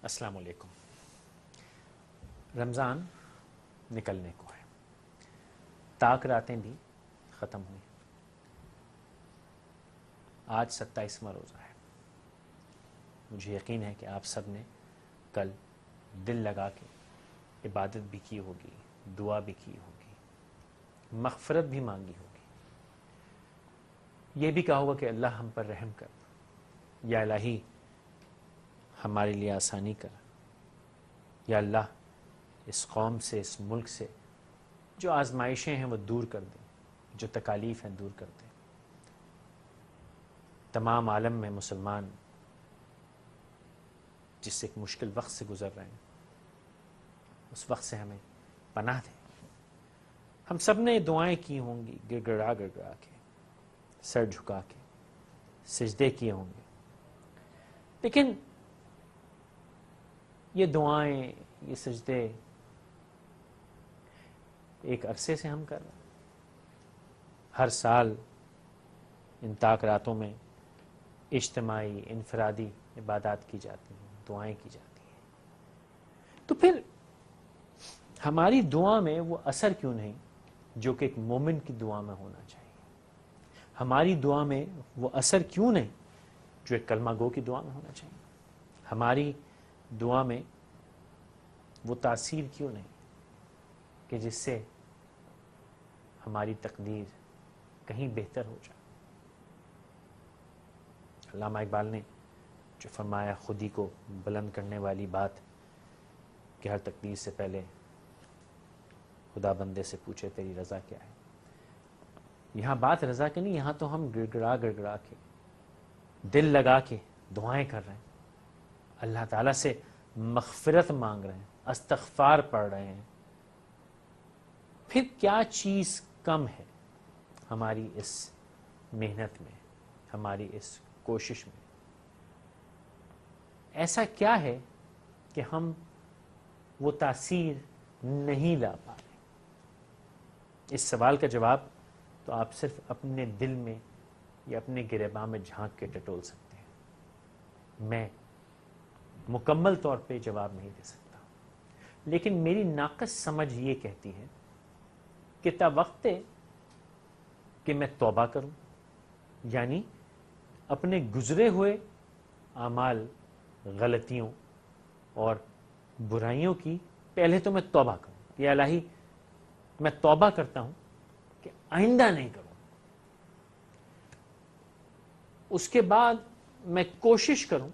السلام علیکم۔ رمضان نکلنے کو ہے، طاق راتیں بھی ختم ہوئی۔ آج 27واں روزہ ہے۔ مجھے یقین ہے کہ آپ سب نے کل دل لگا کے عبادت بھی کی ہوگی، دعا بھی کی ہوگی، مغفرت بھی مانگی ہوگی، یہ بھی کہا ہوگا کہ اللہ ہم پر رحم کر، یا الہی ہمارے لیے آسانی کر، یا اللہ اس قوم سے، اس ملک سے جو آزمائشیں ہیں وہ دور کر دیں، جو تکالیف ہیں دور کر دیں۔ تمام عالم میں مسلمان جس ایک مشکل وقت سے گزر رہے ہیں، اس وقت سے ہمیں پناہ دیں۔ ہم سب نے دعائیں کی ہوں گی، گڑ گڑا کے، سر جھکا کے، سجدے کیے ہوں گے، لیکن یہ دعائیں، یہ سجدے ایک عرصے سے ہم کر رہے ہیں۔ ہر سال ان طاق راتوں میں اجتماعی انفرادی عبادات کی جاتی ہیں، دعائیں کی جاتی ہیں، تو پھر ہماری دعا میں وہ اثر کیوں نہیں جو کہ ایک مومن کی دعا میں ہونا چاہیے؟ ہماری دعا میں وہ اثر کیوں نہیں جو ایک کلمہ گو کی دعا میں ہونا چاہیے؟ ہماری دعا میں وہ تاثیر کیوں نہیں کہ جس سے ہماری تقدیر کہیں بہتر ہو جائے؟ علامہ اقبال نے جو فرمایا، خودی کو بلند کرنے والی بات کہ ہر تقدیر سے پہلے خدا بندے سے پوچھے تیری رضا کیا ہے۔ یہاں بات رضا کی نہیں، یہاں تو ہم گڑ گڑا کے، دل لگا کے دعائیں کر رہے ہیں، اللہ تعالیٰ سے مغفرت مانگ رہے ہیں، استغفار پڑھ رہے ہیں۔ پھر کیا چیز کم ہے ہماری اس محنت میں، ہماری اس کوشش میں؟ ایسا کیا ہے کہ ہم وہ تاثیر نہیں لا پا رہے؟ اس سوال کا جواب تو آپ صرف اپنے دل میں یا اپنے گریباں میں جھانک کے ٹٹول سکتے ہیں۔ میں مکمل طور پہ جواب نہیں دے سکتا، لیکن میری ناقص سمجھ یہ کہتی ہے کہ تا وقت ہے کہ میں توبہ کروں، یعنی اپنے گزرے ہوئے اعمال، غلطیوں اور برائیوں کی پہلے تو میں توبہ کروں، یا الہی میں توبہ کرتا ہوں کہ آئندہ نہیں کروں۔ اس کے بعد میں کوشش کروں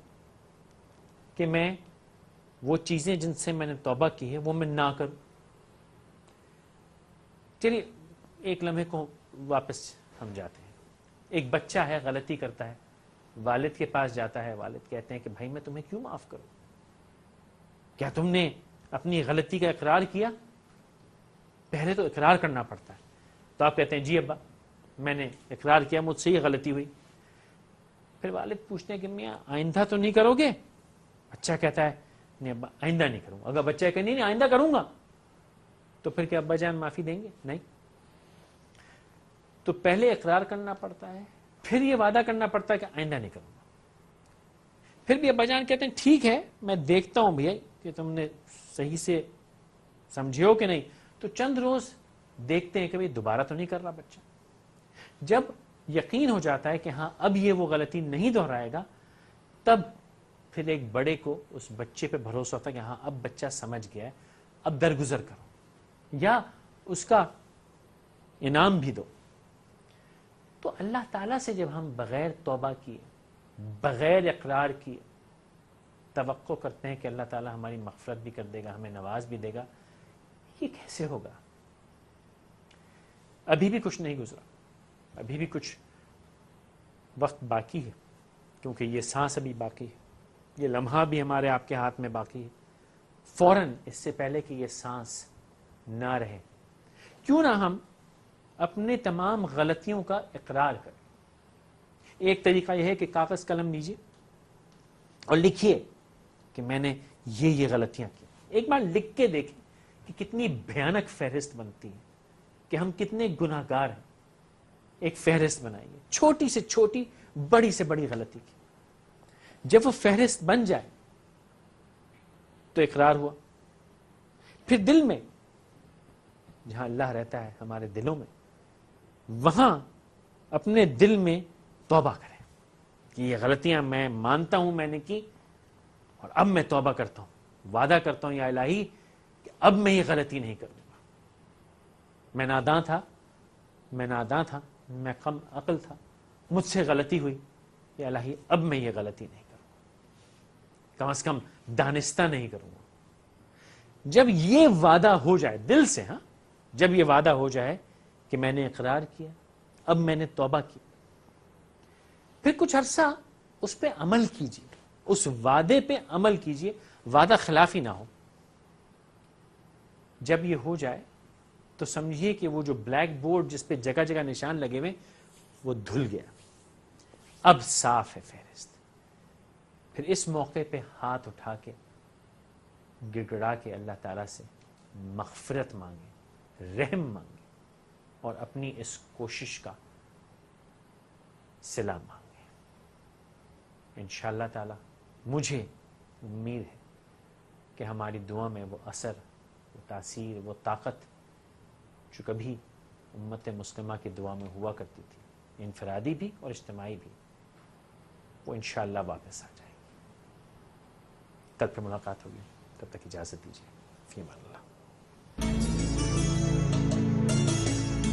کہ میں وہ چیزیں جن سے میں نے توبہ کی ہے وہ میں نہ کروں۔ چلیے ایک لمحے کو واپس ہم جاتے ہیں۔ ایک بچہ ہے، غلطی کرتا ہے، والد کے پاس جاتا ہے، والد کہتے ہیں کہ بھائی میں تمہیں کیوں معاف کروں؟ کیا تم نے اپنی غلطی کا اقرار کیا؟ پہلے تو اقرار کرنا پڑتا ہے۔ تو آپ کہتے ہیں جی ابا میں نے اقرار کیا، مجھ سے یہ غلطی ہوئی۔ پھر والد پوچھتے ہیں کہ میاں آئندہ تو نہیں کرو گے؟ بچہ کہتا ہے نہیں ابا آئندہ نہیں کروں گا۔ اگر بچہ کہ نہیں آئندہ کروں گا، تو پھر کیا ابا جان معافی دیں گے؟ نہیں۔ تو پہلے اقرار کرنا پڑتا ہے، پھر یہ وعدہ کرنا پڑتا ہے کہ آئندہ نہیں کروں گا۔ پھر بھی ابا جان کہتے ہیں ٹھیک ہے میں دیکھتا ہوں بھیا کہ تم نے صحیح سے سمجھے ہو کہ نہیں۔ تو چند روز دیکھتے ہیں کہ دوبارہ تو نہیں کر رہا بچہ۔ جب یقین ہو جاتا ہے کہ ہاں اب یہ وہ غلطی نہیں دہرائے گا، تب پھر ایک بڑے کو اس بچے پہ بھروسہ ہوتا ہے کہ ہاں اب بچہ سمجھ گیا ہے، اب درگزر کرو یا اس کا انعام بھی دو۔ تو اللہ تعالیٰ سے جب ہم بغیر توبہ کیے، بغیر اقرار کیے توقع کرتے ہیں کہ اللہ تعالیٰ ہماری مغفرت بھی کر دے گا، ہمیں نواز بھی دے گا، یہ کیسے ہوگا؟ ابھی بھی کچھ نہیں گزرا، ابھی بھی کچھ وقت باقی ہے، کیونکہ یہ سانس ابھی باقی ہے، یہ لمحہ بھی ہمارے آپ کے ہاتھ میں باقی ہے۔ فوراً اس سے پہلے کہ یہ سانس نہ رہے، کیوں نہ ہم اپنے تمام غلطیوں کا اقرار کریں۔ ایک طریقہ یہ ہے کہ کاغذ قلم لیجیے اور لکھیے کہ میں نے یہ غلطیاں کی۔ ایک بار لکھ کے دیکھیں کہ کتنی بھیانک فہرست بنتی ہے، کہ ہم کتنے گناہ گار ہیں۔ ایک فہرست بنائیے، چھوٹی سے چھوٹی، بڑی سے بڑی غلطی کی۔ جب وہ فہرست بن جائے تو اقرار ہوا. پھر دل میں، جہاں اللہ رہتا ہے ہمارے دلوں میں، وہاں اپنے دل میں توبہ کریں کہ یہ غلطیاں میں مانتا ہوں میں نے کی، اور اب میں توبہ کرتا ہوں، وعدہ کرتا ہوں یا الہی کہ اب میں یہ غلطی نہیں کروں گا. میں ناداں تھا، میں کم عقل تھا، مجھ سے غلطی ہوئی، یا الہی اب میں یہ غلطی نہیں کروں گا، کم از کم دانستہ نہیں کروں گا. جب یہ وعدہ ہو جائے دل سے، ہاں، جب یہ وعدہ ہو جائے کہ میں نے اقرار کیا، اب میں نے توبہ کی، پھر کچھ عرصہ اس پہ عمل کیجیے، اس وعدے پہ عمل کیجیے، وعدہ خلافی نہ ہو. جب یہ ہو جائے تو سمجھیے کہ وہ جو بلیک بورڈ جس پہ جگہ جگہ نشان لگے ہوئے وہ دھل گیا، اب صاف ہے فہرست. پھر اس موقع پہ ہاتھ اٹھا کے گڑ گڑا کے اللہ تعالیٰ سے مغفرت مانگیں، رحم مانگیں، اور اپنی اس کوشش کا صلہ مانگیں. انشاءاللہ تعالیٰ مجھے امید ہے کہ ہماری دعا میں وہ اثر، وہ تاثیر، وہ طاقت جو کبھی امت مسلمہ کی دعا میں ہوا کرتی تھی، انفرادی بھی اور اجتماعی بھی، وہ انشاءاللہ واپس آ جائے گی. کل پھر ملاقات ہوگی، تب تک اجازت دیجیے. فی امان اللہ.